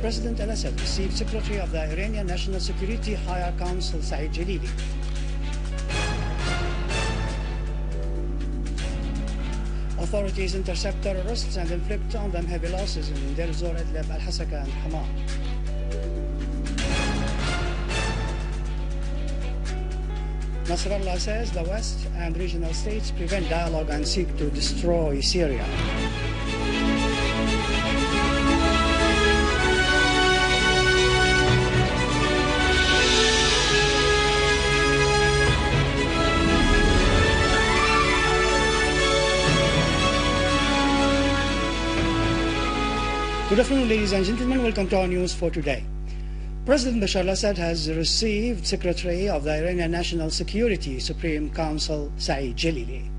President al-Assad received Secretary of the Iranian National Security Higher Council Saeed Jalili. Authorities intercept terrorists and inflict on them heavy losses in Deir ez-Zor, Idlib, al-Hasaka and Hama. Nasrallah says the West and regional states prevent dialogue and seek to destroy Syria. Good afternoon, ladies and gentlemen. Welcome to our news for today. President Bashar al-Assad has received Secretary of the Iranian National Security Supreme Council Saeed Jalili.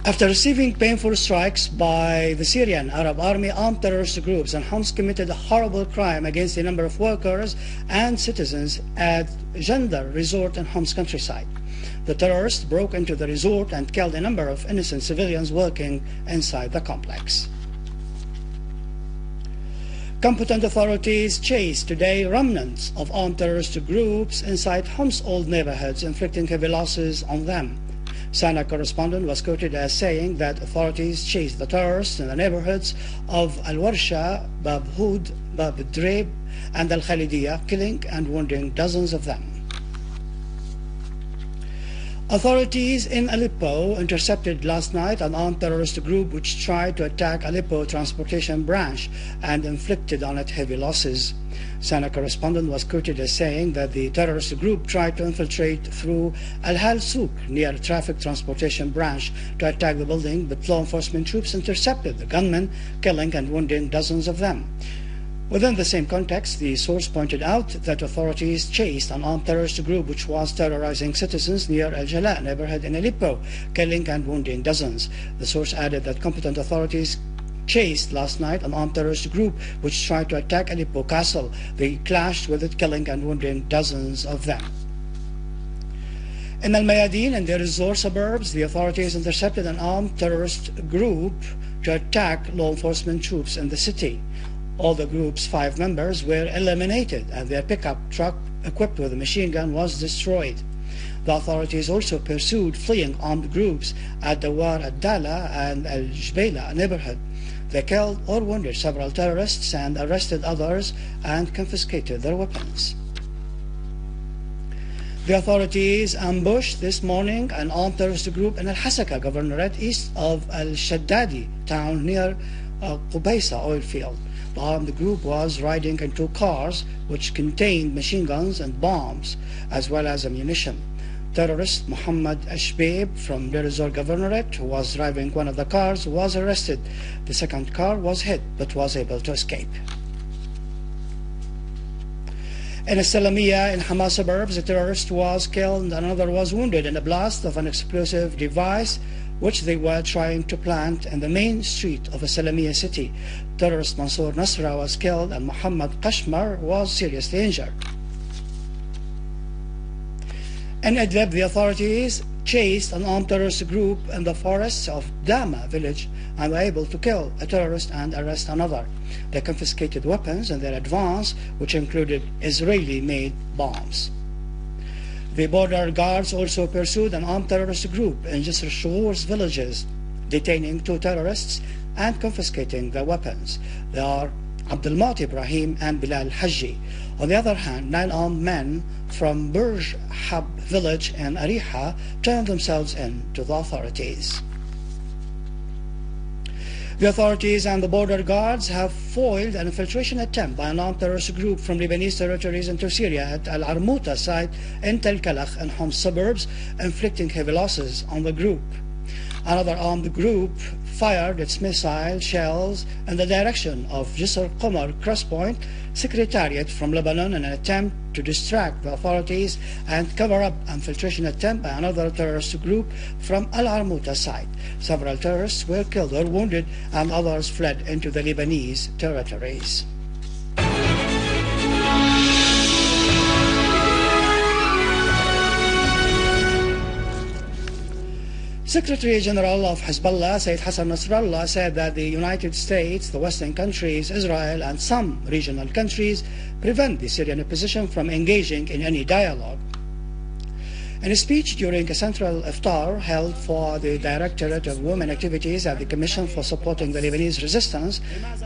After receiving painful strikes by the Syrian Arab Army, armed terrorist groups, and Homs committed a horrible crime against a number of workers and citizens at Jandar resort in Homs countryside. The terrorists broke into the resort and killed a number of innocent civilians working inside the complex. Competent authorities chased today remnants of armed terrorist groups inside Homs' old neighborhoods, inflicting heavy losses on them. Sana correspondent was quoted as saying that authorities chased the terrorists in the neighborhoods of Al-Warsha, Bab Hud, Bab Dreib, and Al-Khalidiyah, killing and wounding dozens of them. Authorities in Aleppo intercepted last night an armed terrorist group which tried to attack Aleppo transportation branch and inflicted on it heavy losses. Sana correspondent was quoted as saying that the terrorist group tried to infiltrate through Al-Hal Souk near traffic transportation branch to attack the building, but law enforcement troops intercepted the gunmen, killing and wounding dozens of them. Within the same context, the source pointed out that authorities chased an armed terrorist group which was terrorizing citizens near Al-Jala neighborhood in Aleppo, killing and wounding dozens. The source added that competent authorities chased last night an armed terrorist group which tried to attack Aleppo castle. They clashed with it, killing and wounding dozens of them. In Al-Mayadeen and Deir ez-Zor suburbs, the authorities intercepted an armed terrorist group to attack law enforcement troops in the city. All the group's 5 members were eliminated and their pickup truck equipped with a machine gun was destroyed. The authorities also pursued fleeing armed groups at Dawar al-Dala and al-Jbeila neighborhood. They killed or wounded several terrorists and arrested others and confiscated their weapons. The authorities ambushed this morning an armed terrorist group in Al-Hasaka governorate east of Al-Shaddadi town near Qubaysa oil field. The armed group was riding in 2 cars which contained machine guns and bombs as well as ammunition. Terrorist Muhammad Ashbaib from Deir ez-Zor governorate, who was driving one of the cars, was arrested. The second car was hit but was able to escape. In Salamiyah in Hama suburbs, a terrorist was killed and another was wounded in a blast of an explosive device which they were trying to plant in the main street of Salamiyah city. Terrorist Mansour Nasra was killed and Muhammad Kashmar was seriously injured. In Idlib, the authorities chased an armed terrorist group in the forests of Dama village and were able to kill a terrorist and arrest another. They confiscated weapons in their advance, which included Israeli-made bombs. The border guards also pursued an armed terrorist group in Jisr Shughur's villages, detaining 2 terrorists and confiscating their weapons. They are Abdulmati Ibrahim and Bilal Haji. On the other hand, 9 armed men from Burj Hab village in Ariha turned themselves in to the authorities. The authorities and the border guards have foiled an infiltration attempt by an armed terrorist group from Lebanese territories into Syria at Al-Armuta site in Tel Kalakh and Homs suburbs, inflicting heavy losses on the group. Another armed group fired its missile shells in the direction of Jisr Qamar Crosspoint Secretariat from Lebanon in an attempt to distract the authorities and cover up infiltration attempt by another terrorist group from Al-Armuta side. Several terrorists were killed or wounded and others fled into the Lebanese territories. Secretary General of Hezbollah, Saeed Nasrallah, said that the United States, the Western countries, Israel, and some regional countries prevent the Syrian opposition from engaging in any dialogue. In a speech during a central iftar held for the Directorate of Women Activities at the Commission for Supporting the Lebanese Resistance,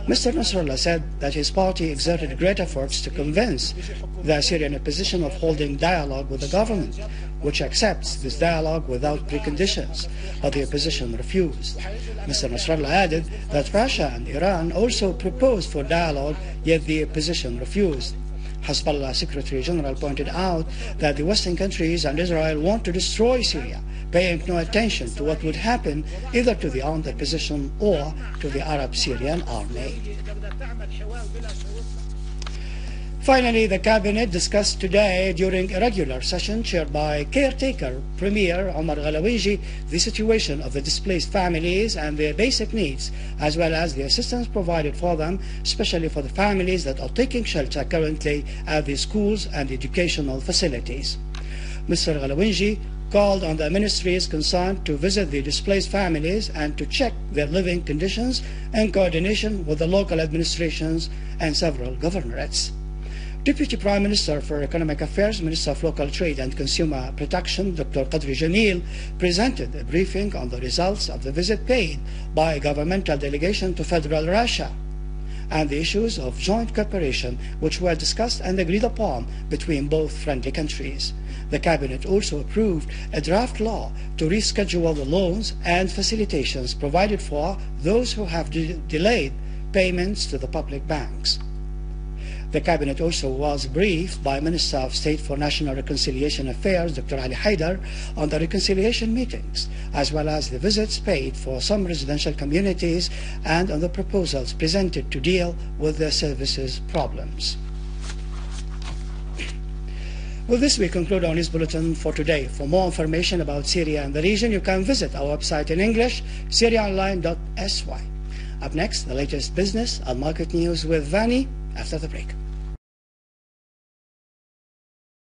Mr. Nasrallah said that his party exerted great efforts to convince the Syrian opposition of holding dialogue with the government, which accepts this dialogue without preconditions, but the opposition refused. Mr. Nasrallah added that Russia and Iran also proposed for dialogue, yet the opposition refused. Hezbollah Secretary General pointed out that the Western countries and Israel want to destroy Syria, paying no attention to what would happen either to the armed opposition or to the Arab Syrian army. Finally, the Cabinet discussed today during a regular session chaired by caretaker Premier Omar Ghalawinji the situation of the displaced families and their basic needs, as well as the assistance provided for them, especially for the families that are taking shelter currently at the schools and educational facilities. Mr. Ghalawinji called on the ministries concerned to visit the displaced families and to check their living conditions in coordination with the local administrations and several governorates. Deputy Prime Minister for Economic Affairs, Minister of Local Trade and Consumer Protection, Dr. Qadri Jamil, presented a briefing on the results of the visit paid by a governmental delegation to federal Russia and the issues of joint cooperation which were discussed and agreed upon between both friendly countries. The Cabinet also approved a draft law to reschedule the loans and facilitations provided for those who have delayed payments to the public banks. The Cabinet also was briefed by Minister of State for National Reconciliation Affairs, Dr. Ali Haidar, on the reconciliation meetings, as well as the visits paid for some residential communities and on the proposals presented to deal with the services problems. With this, we conclude our news bulletin for today. For more information about Syria and the region, you can visit our website in English, syriaonline.sy. Up next, the latest business and market news with Vani after the break.